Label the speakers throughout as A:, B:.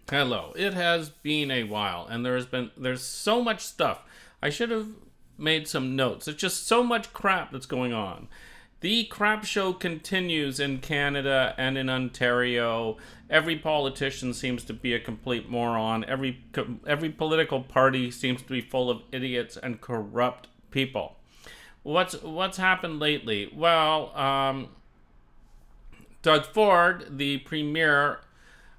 A: Hello. It has been a while, and there's so much stuff. I should have made some notes. There's just so much crap that's going on. The crap show continues in Canada and in Ontario. Every politician seems to be a complete moron. Every political party seems to be full of idiots and corrupt people. What's happened lately? Well, Doug Ford, the premier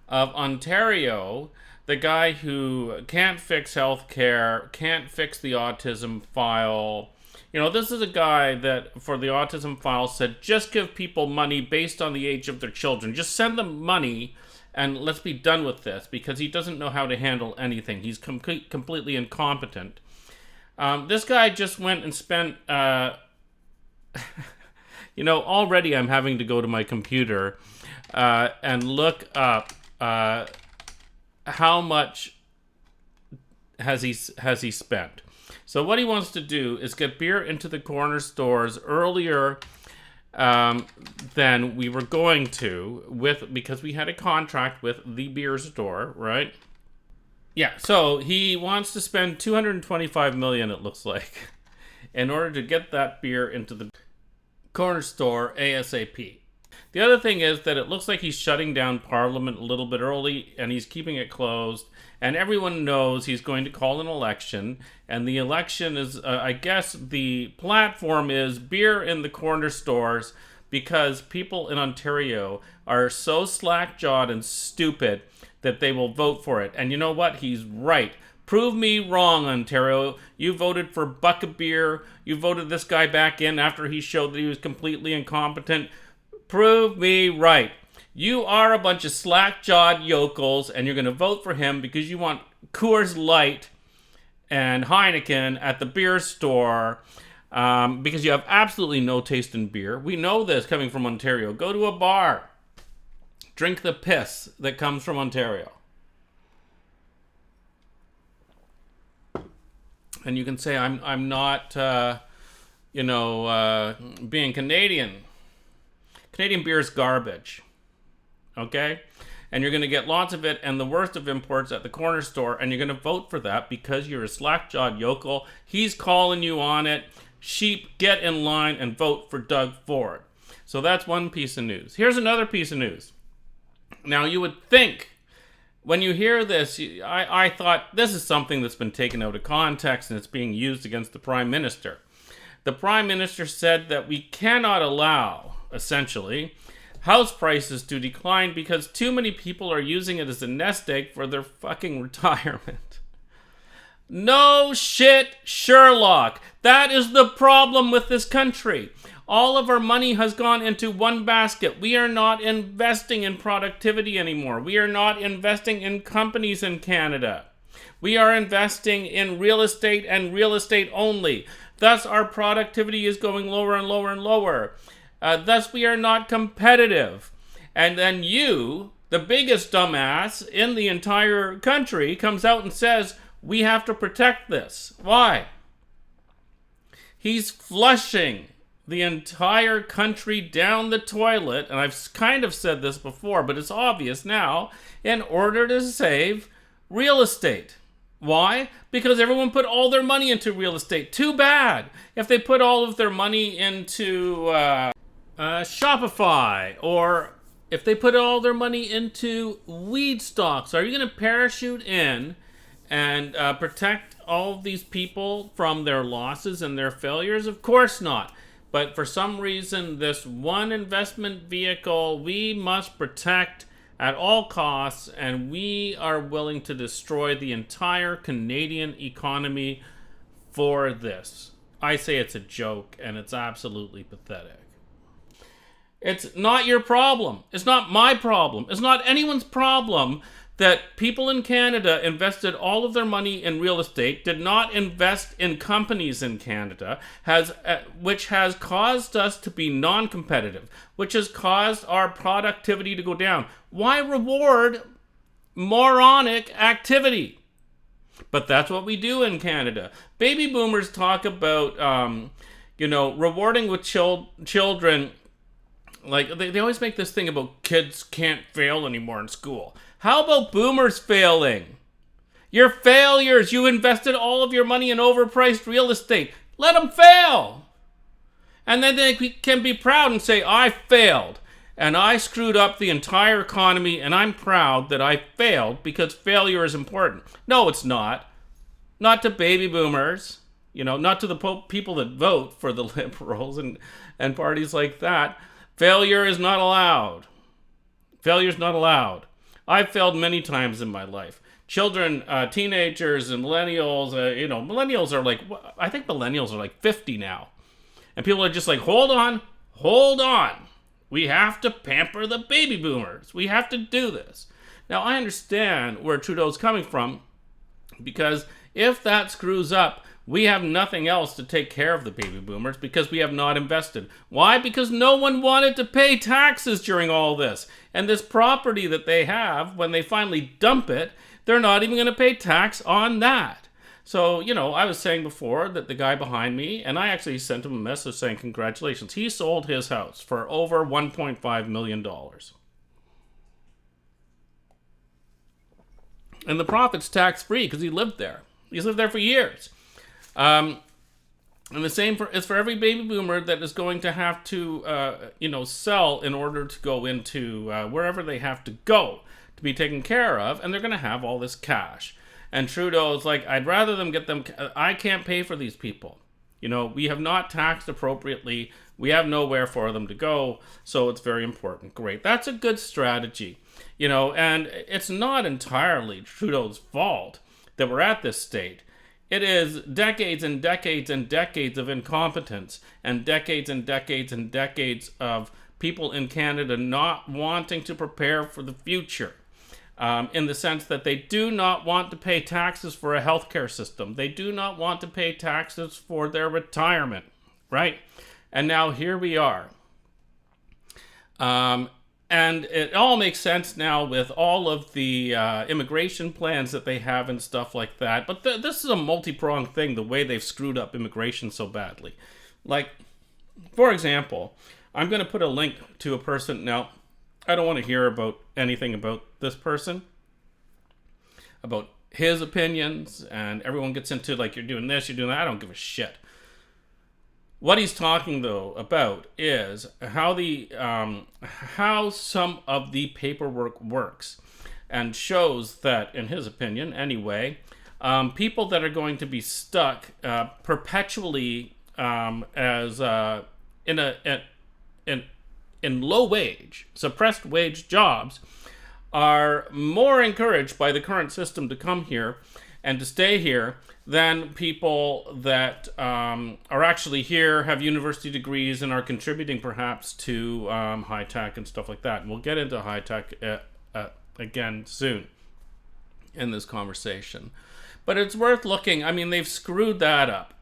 A: of Ontario, the guy who can't fix healthcare, can't fix the autism file. This is a guy that, for the autism file, said just give people money based on the age of their children. Just send them money and let's be done with this, because he doesn't know how to handle anything. He's completely incompetent. This guy just went and spent, already I'm having to go to my computer and look up how much has he spent. So what he wants to do is get beer into the corner stores earlier than we were going to, because we had a contract with the beer store, right? Yeah, so he wants to spend $225 million, it looks like, in order to get that beer into the corner store ASAP. The other thing is that it looks like he's shutting down Parliament a little bit early, and he's keeping it closed, and everyone knows he's going to call an election, and the election is, I guess the platform is beer in the corner stores, because people in Ontario are so slack-jawed and stupid that they will vote for it. And you know what? He's right. Prove me wrong, Ontario. You voted for Buck of Beer. You voted this guy back in after he showed that he was completely incompetent. Prove me right. You are a bunch of slack-jawed yokels, and you're going to vote for him because you want Coors Light and Heineken at the beer store, because you have absolutely no taste in beer. We know this coming from Ontario. Go to a bar. Drink the piss that comes from Ontario. And you can say, I'm not, being Canadian. Canadian beer is garbage. Okay? And you're going to get lots of it and the worst of imports at the corner store, and you're going to vote for that because you're a slack-jawed yokel. He's calling you on it. Sheep, get in line and vote for Doug Ford. So that's one piece of news. Here's another piece of news. Now, you would think, when you hear this, I thought this is something that's been taken out of context and it's being used against the Prime Minister. The Prime Minister said that we cannot allow, essentially, house prices to decline because too many people are using it as a nest egg for their fucking retirement. No shit, Sherlock. That is the problem with this country. All of our money has gone into one basket. We are not investing in productivity anymore. We are not investing in companies in Canada. We are investing in real estate and real estate only. Thus, our productivity is going lower and lower and lower. Thus, we are not competitive. And then you, the biggest dumbass in the entire country, comes out and says, we have to protect this. Why? He's flushing the entire country down the toilet, and I've kind of said this before, but it's obvious now, in order to save real estate. Why? Because everyone put all their money into real estate. Too bad. If they put all of their money into Shopify, or if they put all their money into weed stocks, are you going to parachute in and protect all of these people from their losses and their failures? Of course not. But for some reason, this one investment vehicle we must protect at all costs, and we are willing to destroy the entire Canadian economy for this. I say it's a joke, and it's absolutely pathetic. It's not your problem. It's not my problem. It's not anyone's problem that people in Canada invested all of their money in real estate, did not invest in companies in Canada, which has caused us to be non-competitive, which has caused our productivity to go down. Why reward moronic activity? But that's what we do in Canada. Baby boomers talk about, rewarding with children Like, they always make this thing about kids can't fail anymore in school. How about boomers failing? You're failures. You invested all of your money in overpriced real estate. Let them fail. And then they can be proud and say, I failed. And I screwed up the entire economy, and I'm proud that I failed because failure is important. No, it's not. Not to baby boomers. Not to the people that vote for the liberals and parties like that. Failure is not allowed. Failure is not allowed. I've failed many times in my life. Children, teenagers, and millennials, millennials are like, I think millennials are like 50 now. And people are just like, hold on. We have to pamper the baby boomers. We have to do this. Now, I understand where Trudeau's coming from, because if that screws up, we have nothing else to take care of the baby boomers because we have not invested. Why? Because no one wanted to pay taxes during all this. And this property that they have, when they finally dump it, they're not even going to pay tax on that. So, I was saying before that the guy behind me, and I actually sent him a message saying congratulations. He sold his house for over $1.5 million. And the profit's tax-free because he lived there. He's lived there for years. And the same is for every baby boomer that is going to have to, sell in order to go into wherever they have to go to be taken care of, and they're going to have all this cash. And Trudeau's like, I'd rather them get them. I can't pay for these people. We have not taxed appropriately. We have nowhere for them to go, so it's very important. Great. That's a good strategy. And it's not entirely Trudeau's fault that we're at this state. It is decades and decades and decades of incompetence and decades of people in Canada not wanting to prepare for the future. In the sense that they do not want to pay taxes for a healthcare system. They do not want to pay taxes for their retirement, right? And now here we are. And it all makes sense now with all of the immigration plans that they have and stuff like that. But this is a multi-pronged thing, the way they've screwed up immigration so badly. Like, for example, I'm going to put a link to a person. Now, I don't want to hear about anything about this person, about his opinions, and everyone gets into, like, you're doing this, you're doing that. I don't give a shit. What he's talking, though, about is how some of the paperwork works, and shows that, in his opinion, anyway, people that are going to be stuck perpetually as in low wage, suppressed wage jobs, are more encouraged by the current system to come here and to stay here than people that are actually here, have university degrees, and are contributing perhaps to high tech and stuff like that. And we'll get into high tech again soon in this conversation. But it's worth looking. I mean, they've screwed that up.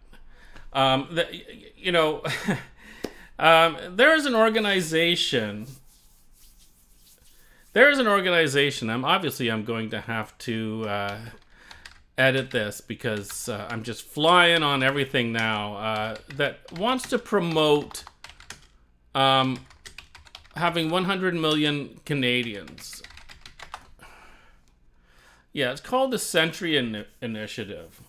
A: There's an organization. I'm going to have to edit this because I'm just flying on everything now, that wants to promote having 100 million Canadians. Yeah, it's called the Century Initiative.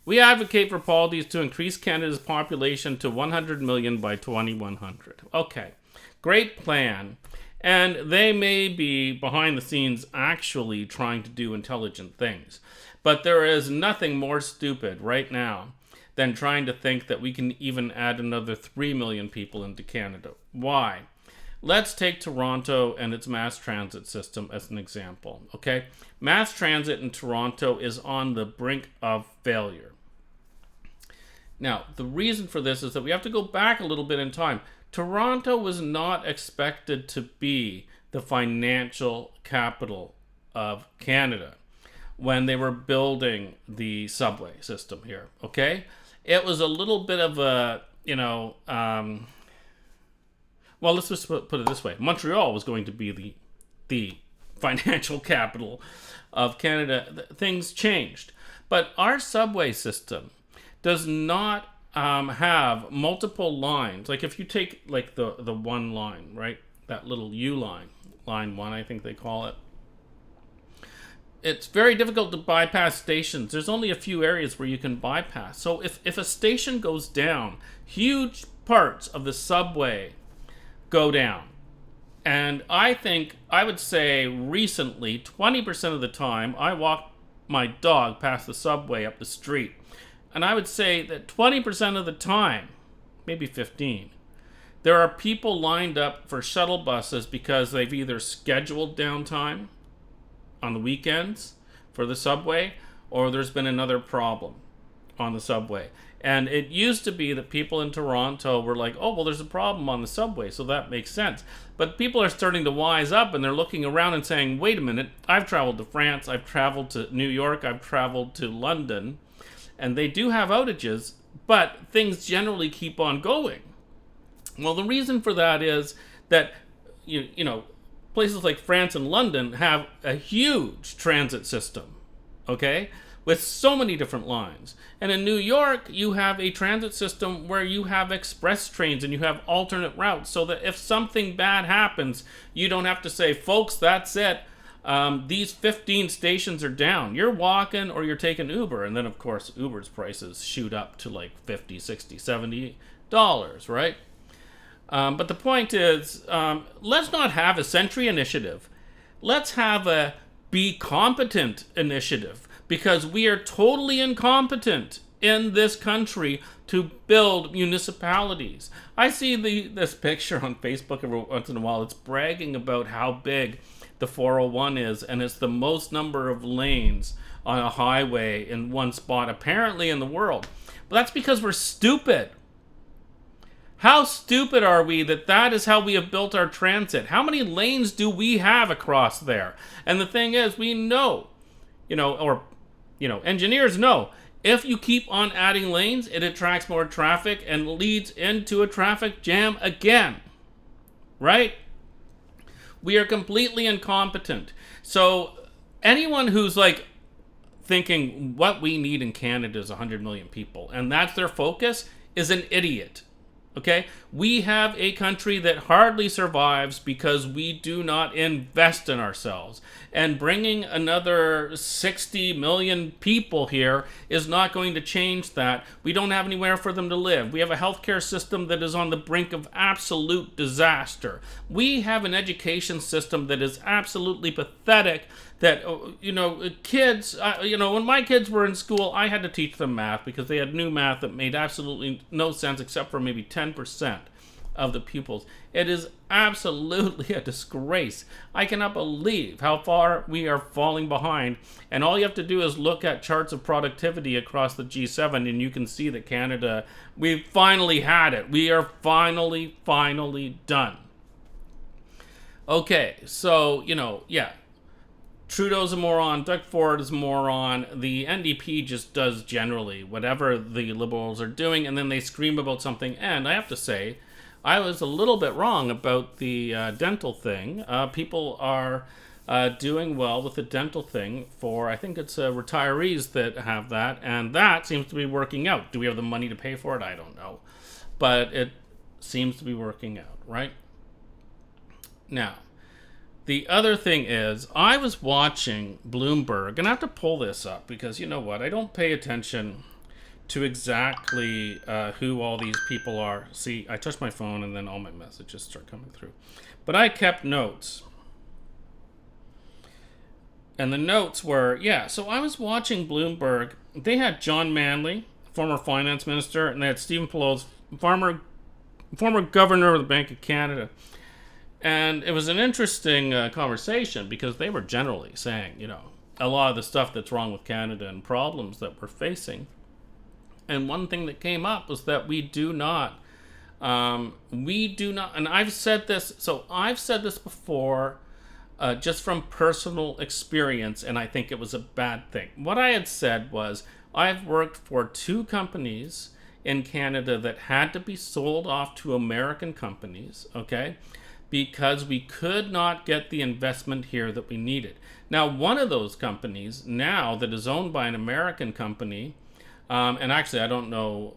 A: We advocate for policies to increase Canada's population to 100 million by 2100. Okay, great plan. And they may be behind the scenes actually trying to do intelligent things. But there is nothing more stupid right now than trying to think that we can even add another 3 million people into Canada. Why? Let's take Toronto and its mass transit system as an example, okay? Mass transit in Toronto is on the brink of failure. Now, the reason for this is that we have to go back a little bit in time. Toronto was not expected to be the financial capital of Canada when they were building the subway system here, okay? It was a little bit of a, well, let's just put it this way. Montreal was going to be the financial capital of Canada. Things changed. But our subway system does not have multiple lines. Like if you take like the one line, right? that little U line, line 1, I think they call it. It's very difficult to bypass stations. There's only a few areas where you can bypass. So if a station goes down, huge parts of the subway go down. And I would say recently, 20% of the time, I walk my dog past the subway up the street. And I would say that 20% of the time, maybe 15, there are people lined up for shuttle buses because they've either scheduled downtime on the weekends for the subway, or there's been another problem on the subway. And it used to be that people in Toronto were like, oh, well, there's a problem on the subway, so that makes sense. But people are starting to wise up, and they're looking around and saying, wait a minute, I've traveled to France, I've traveled to New York, I've traveled to London, and they do have outages, but things generally keep on going. Well, the reason for that is that, you know, places like France and London have a huge transit system, okay, with so many different lines. And in New York, you have a transit system where you have express trains and you have alternate routes, so that if something bad happens, you don't have to say, folks, that's it. These 15 stations are down. You're walking or you're taking Uber. And then, of course, Uber's prices shoot up to like $50, $60, $70, right? But the point is, let's not have a Sentry initiative. Let's have a Be Competent initiative, because we are totally incompetent in this country to build municipalities. I see this picture on Facebook every once in a while. It's bragging about how big the 401 is, and it's the most number of lanes on a highway in one spot, apparently, in the world. But that's because we're stupid. How stupid are we that is how we have built our transit? How many lanes do we have across there? And the thing is, we know, engineers know, if you keep on adding lanes, it attracts more traffic and leads into a traffic jam again, right? We are completely incompetent. So anyone who's like thinking what we need in Canada is 100 million people, and that's their focus, is an idiot. Okay, we have a country that hardly survives because we do not invest in ourselves. And bringing another 60 million people here is not going to change that. We don't have anywhere for them to live. We have a healthcare system that is on the brink of absolute disaster. We have an education system that is absolutely pathetic. That, kids, when my kids were in school, I had to teach them math because they had new math that made absolutely no sense except for maybe 10% of the pupils. It is absolutely a disgrace. I cannot believe how far we are falling behind. And all you have to do is look at charts of productivity across the G7, and you can see that Canada, we've finally had it. We are finally done. Okay, so, Trudeau's a moron, Doug Ford is a moron, the NDP just does generally whatever the Liberals are doing, and then they scream about something. And I have to say, I was a little bit wrong about the dental thing. People are doing well with the dental thing for, I think it's retirees that have that, and that seems to be working out. Do we have the money to pay for it? I don't know. But it seems to be working out, right? Now, the other thing is, I was watching Bloomberg, and I have to pull this up because you know what? I don't pay attention to exactly who all these people are. See, I touch my phone and then all my messages start coming through. But I kept notes. And the notes were, so I was watching Bloomberg. They had John Manley, former finance minister, and they had Stephen Polos, former governor of the Bank of Canada. And it was an interesting conversation because they were generally saying, a lot of the stuff that's wrong with Canada and problems that we're facing. And one thing that came up was that we do not, and I've said this before, just from personal experience, and I think it was a bad thing. What I had said was, I've worked for 2 companies in Canada that had to be sold off to American companies, okay? Because we could not get the investment here that we needed. Now, one of those companies now that is owned by an American company, and actually I don't know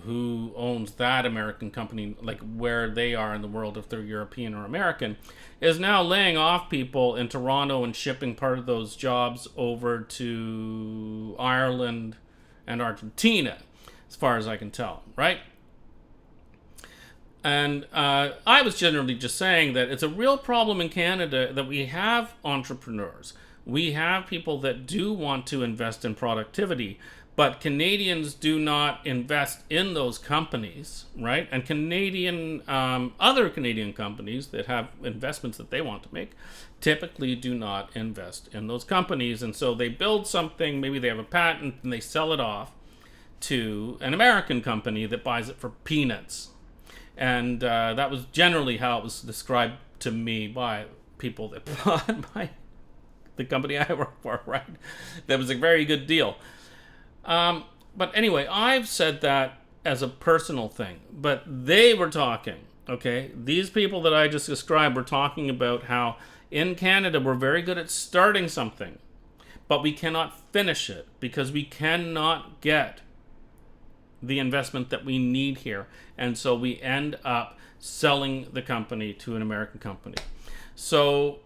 A: who owns that American company, like where they are in the world, if they're European or American, is now laying off people in Toronto and shipping part of those jobs over to Ireland and Argentina, as far as I can tell, right? And I was generally just saying that it's a real problem in Canada that we have entrepreneurs. We have people that do want to invest in productivity, but Canadians do not invest in those companies, right? And other Canadian companies that have investments that they want to make typically do not invest in those companies. And so they build something, maybe they have a patent, and they sell it off to an American company that buys it for peanuts. And that was generally how it was described to me by people that bought the company I work for, right? That was a very good deal. But anyway, I've said that as a personal thing, but they were talking, okay? These people that I just described were talking about how in Canada we're very good at starting something, but we cannot finish it because we cannot get the investment that we need here. And so we end up selling the company to an American company. So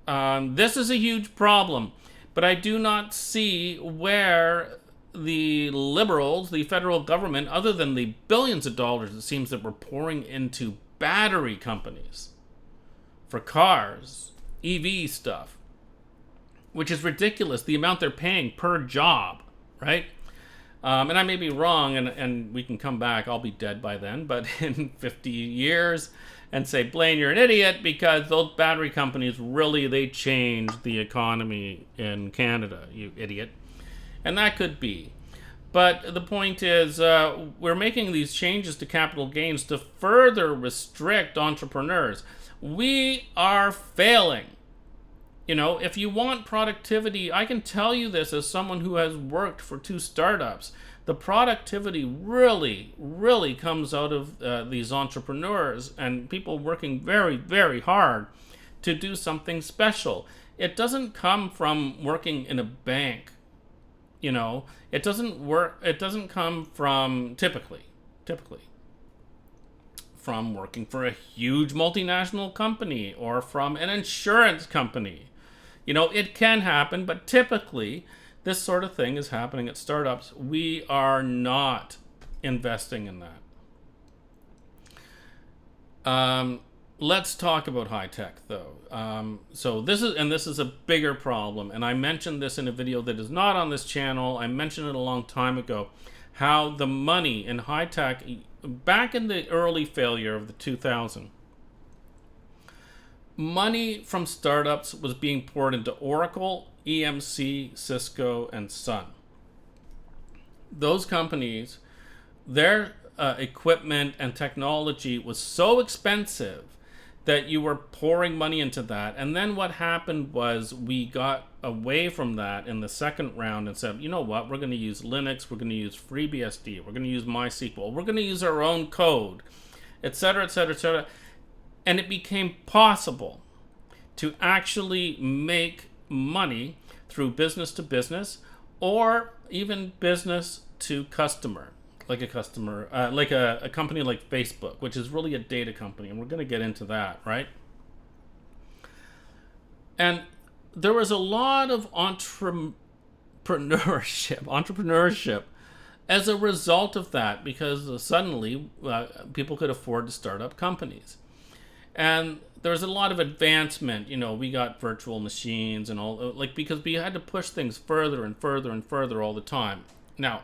A: this is a huge problem, but I do not see where the Liberals, the federal government, other than the billions of dollars it seems that we're pouring into battery companies for cars, EV stuff, which is ridiculous, the amount they're paying per job, right? And I may be wrong, and we can come back. I'll be dead by then, but in 50 years, and say, Blaine, you're an idiot, because those battery companies really, they changed the economy in Canada, you idiot. And that could be. But the point is, we're making these changes to capital gains to further restrict entrepreneurs. We are failing. You know, if you want productivity, I can tell you this as someone who has worked for 2 startups. The productivity really, really comes out of these entrepreneurs and people working very, very hard to do something special. It doesn't come from working in a bank. You know, it doesn't come from typically from working for a huge multinational company or from an insurance company. You know, it can happen, but typically this sort of thing is happening at startups. We are not investing in that. Let's talk about high tech, though. So this is a bigger problem, and I mentioned this in a video that is not on this channel. I mentioned it a long time ago, how the money in high tech, back in the early failure of the 2000s, money from startups was being poured into Oracle, EMC, Cisco, and Sun. Those companies, their equipment and technology was so expensive that you were pouring money into that. And then what happened was we got away from that in the second round and said, you know what, we're going to use Linux, we're going to use FreeBSD, we're going to use MySQL, we're going to use our own code, etc., etc., etc. And it became possible to actually make money through business to business or even business to customer. Like a customer, like a company like Facebook, which is really a data company, and we're going to get into that, right? And there was a lot of entrepreneurship as a result of that, because suddenly people could afford to start up companies. And there was a lot of advancement. You know, we got virtual machines and all, like, because we had to push things further and further and further all the time. Now,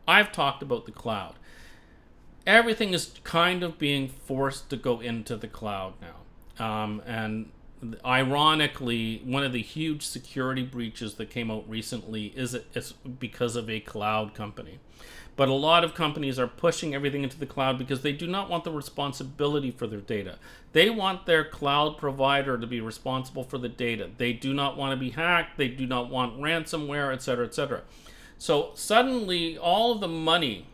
A: I've talked about the cloud. Everything is kind of being forced to go into the cloud now. And ironically, one of the huge security breaches that came out recently is it's because of a cloud company. But a lot of companies are pushing everything into the cloud because they do not want the responsibility for their data. They want their cloud provider to be responsible for the data. They do not want to be hacked. They do not want ransomware, etc., etc. So suddenly all of the money,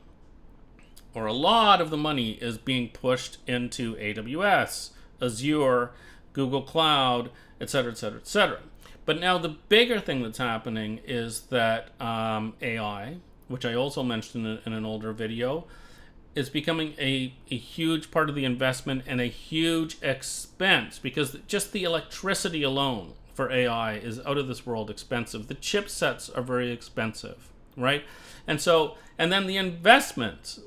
A: or a lot of the money, is being pushed into AWS, Azure, Google Cloud, etc., etc., etc. But now the bigger thing that's happening is that AI, which I also mentioned in an older video, is becoming a huge part of the investment and a huge expense, because just the electricity alone for AI is out of this world expensive. The chipsets are very expensive, right? And so, and then the investment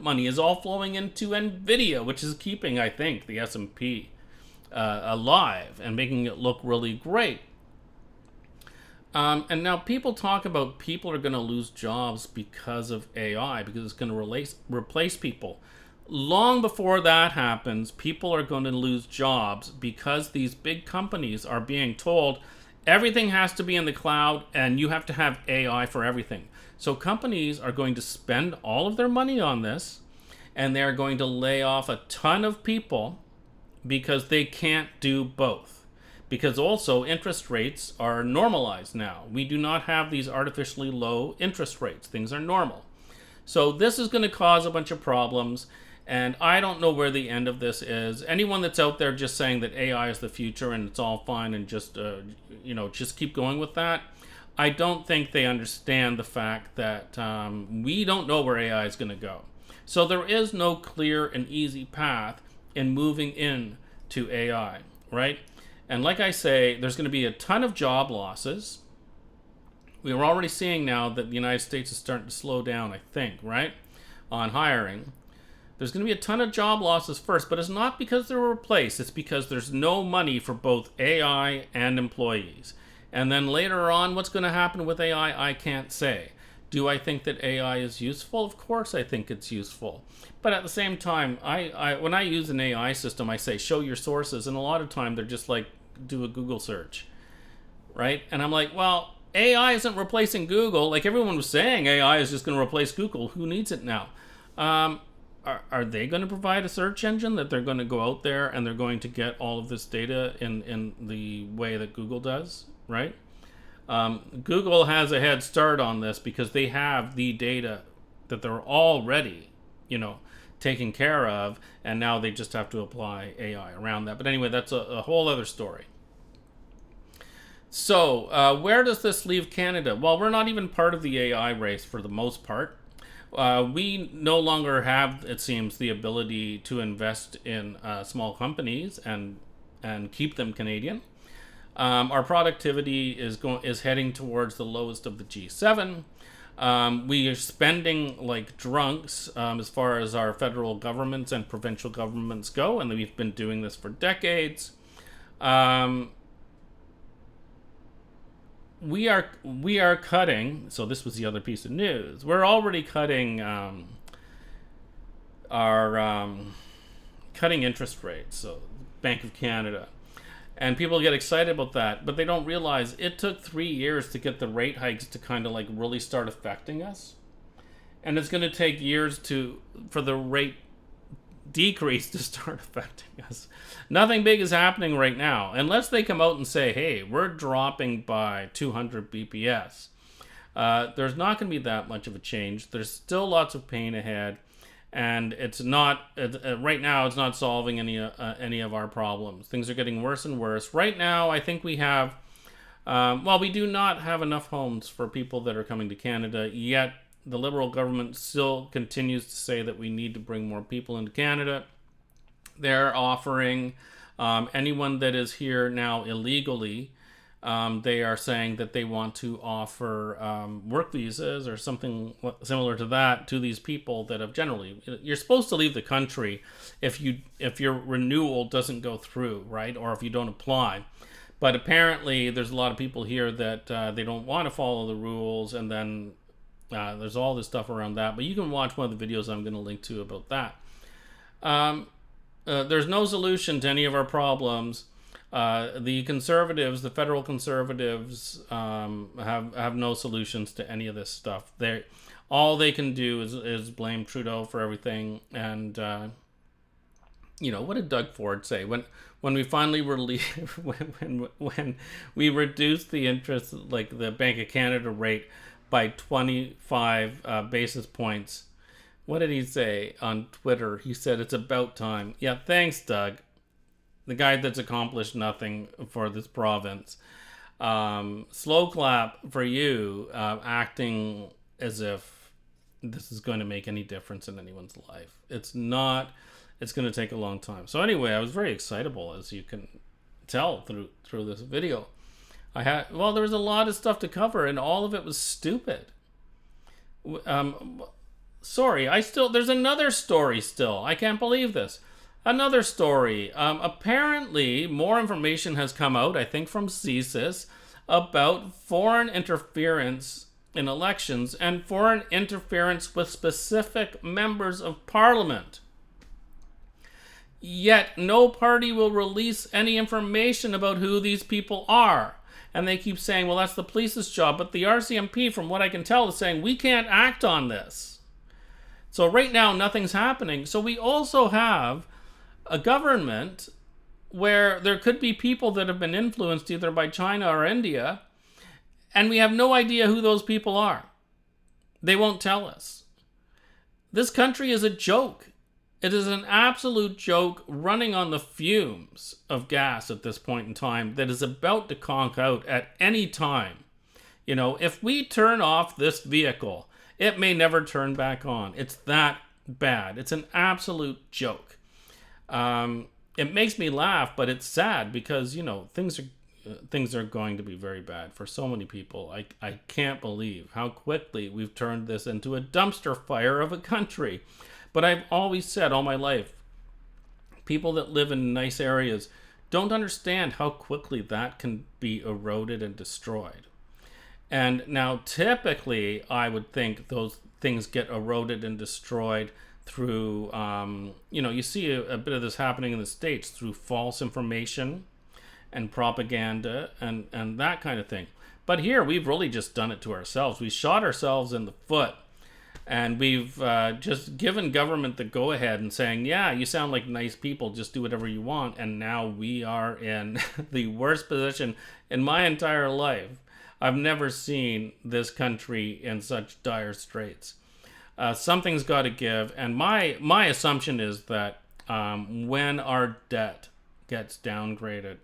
A: money is all flowing into NVIDIA, which is keeping, I think, the S&P alive and making it look really great. And now people talk about people are going to lose jobs because of AI, because it's going to replace people. Long before that happens, people are going to lose jobs because these big companies are being told everything has to be in the cloud and you have to have AI for everything. So companies are going to spend all of their money on this, and they're going to lay off a ton of people because they can't do both. Because also interest rates are normalized now. We do not have these artificially low interest rates. Things are normal. So this is going to cause a bunch of problems, and I don't know where the end of this is. Anyone that's out there just saying that AI is the future and it's all fine and just just keep going with that, I don't think they understand the fact that we don't know where AI is going to go. So there is no clear and easy path in moving into AI, right? And like I say, there's going to be a ton of job losses. We are already seeing now that the United States is starting to slow down, I think, right, on hiring. There's going to be a ton of job losses first, but it's not because they're replaced. It's because there's no money for both AI and employees. And then later on, what's going to happen with AI, I can't say. Do I think that AI is useful? Of course I think it's useful. But at the same time, when I use an AI system, I say, show your sources. And a lot of time, they're just like, do a Google search, right? And I'm like, well, AI isn't replacing Google. Like everyone was saying, AI is just going to replace Google. Who needs it now? Are they going to provide a search engine that they're going to go out there and they're going to get all of this data in the way that Google does, right? Google has a head start on this because they have the data that they're already, taken care of, and now they just have to apply AI around that. But anyway, that's a whole other story. So, where does this leave Canada? Well, we're not even part of the AI race for the most part. We no longer have, it seems, the ability to invest in small companies and keep them Canadian. Our productivity is heading towards the lowest of the G7. We are spending like drunks as far as our federal governments and provincial governments go, and we've been doing this for decades. We are cutting. So this was the other piece of news. We're already cutting our cutting interest rates. So Bank of Canada. And people get excited about that, but they don't realize it took 3 years to get the rate hikes to kind of like really start affecting us. And it's going to take years for the rate decrease to start affecting us. Nothing big is happening right now, unless they come out and say, hey, we're dropping by 200 BPS. There's not going to be that much of a change. There's still lots of pain ahead. And it's not right now. It's not solving any of our problems. Things are getting worse and worse. Right now, I think we have, we do not have enough homes for people that are coming to Canada yet. The Liberal government still continues to say that we need to bring more people into Canada. They're offering anyone that is here now illegally. They are saying that they want to offer work visas or something similar to that to these people that have generally. You're supposed to leave the country if your renewal doesn't go through, right? Or if you don't apply. But apparently there's a lot of people here that they don't want to follow the rules, and then there's all this stuff around that. But you can watch one of the videos I'm going to link to about that. There's no solution to any of our problems. The conservatives, the federal conservatives, have no solutions to any of this stuff. All they can do is blame Trudeau for everything. And what did Doug Ford say when we finally when we reduced the interest, like the Bank of Canada rate, by 25 basis points? What did he say on Twitter? He said it's about time. Yeah, thanks, Doug. The guy that's accomplished nothing for this province. Slow clap for you, acting as if this is going to make any difference in anyone's life. It's not. It's going to take a long time. So anyway, I was very excitable, as you can tell through this video. There was a lot of stuff to cover, and all of it was stupid. Sorry, there's another story still. I can't believe this. Another story. Apparently, more information has come out, I think from CSIS, about foreign interference in elections and foreign interference with specific members of parliament. Yet, no party will release any information about who these people are. And they keep saying, well, that's the police's job. But the RCMP, from what I can tell, is saying, we can't act on this. So right now, nothing's happening. So we also have a government where there could be people that have been influenced either by China or India, and we have no idea who those people are. They won't tell us. This country is a joke. It is an absolute joke, running on the fumes of gas at this point in time, that is about to conk out at any time. You know, if we turn off this vehicle, it may never turn back on. It's that bad. It's an absolute joke. It makes me laugh, but it's sad because, you know, things are going to be very bad for so many people. I can't believe how quickly we've turned this into a dumpster fire of a country. But I've always said all my life, people that live in nice areas don't understand how quickly that can be eroded and destroyed. And now typically I would think those things get eroded and destroyed through, you see a bit of this happening in the States through false information and propaganda and that kind of thing. But here we've really just done it to ourselves. We shot ourselves in the foot. And we've just given government the go-ahead and saying, yeah, you sound like nice people, just do whatever you want. And now we are in the worst position in my entire life. I've never seen this country in such dire straits. Something's got to give. And my assumption is that when our debt gets downgraded,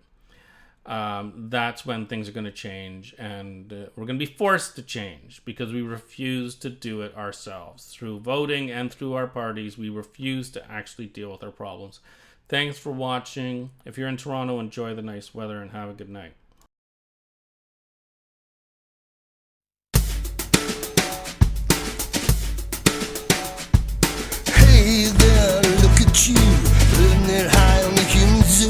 A: that's when things are going to change, and we're going to be forced to change because we refuse to do it ourselves. Through voting and through our parties, we refuse to actually deal with our problems. Thanks for watching. If you're in Toronto, enjoy the nice weather and have a good night.
B: Hey there, look at you, living it high on the human zoo.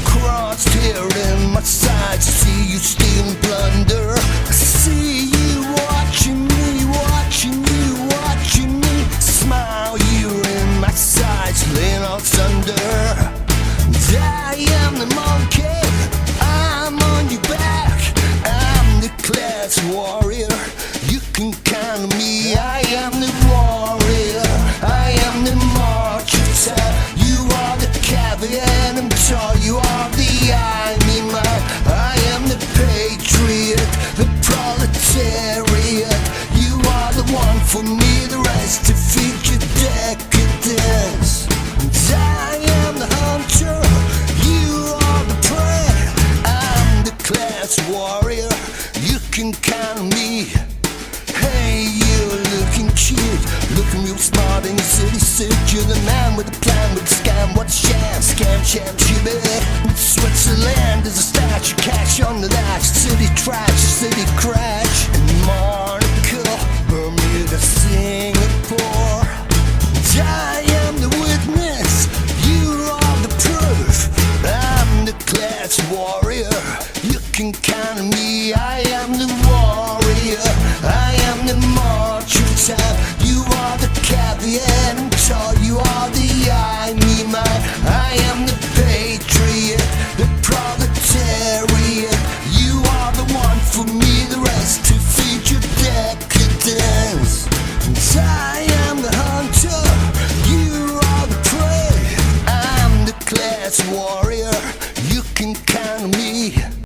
B: Crossed here in my sights, see you stealing plunder. I see you watching me, watching me. Smile, you're in my sights, laying all thunder. I am the monkey, I'm on your back. I'm the class warrior, you can count on me. I am the warrior, I am the martyr. You are the caveat emptor, you are the animal. I am the patriot, the proletariat. You are the one for me, the rest to feed your decadence. I am the hunter, you are the prey. I'm the class warrior, you can count on me. Hey, you're looking cute, looking real smart in your city suit. You're the man with the plan, with the scam, what a sham. Scam champ, you bet. Switzerland is a statue, cash on the lash. City trash, city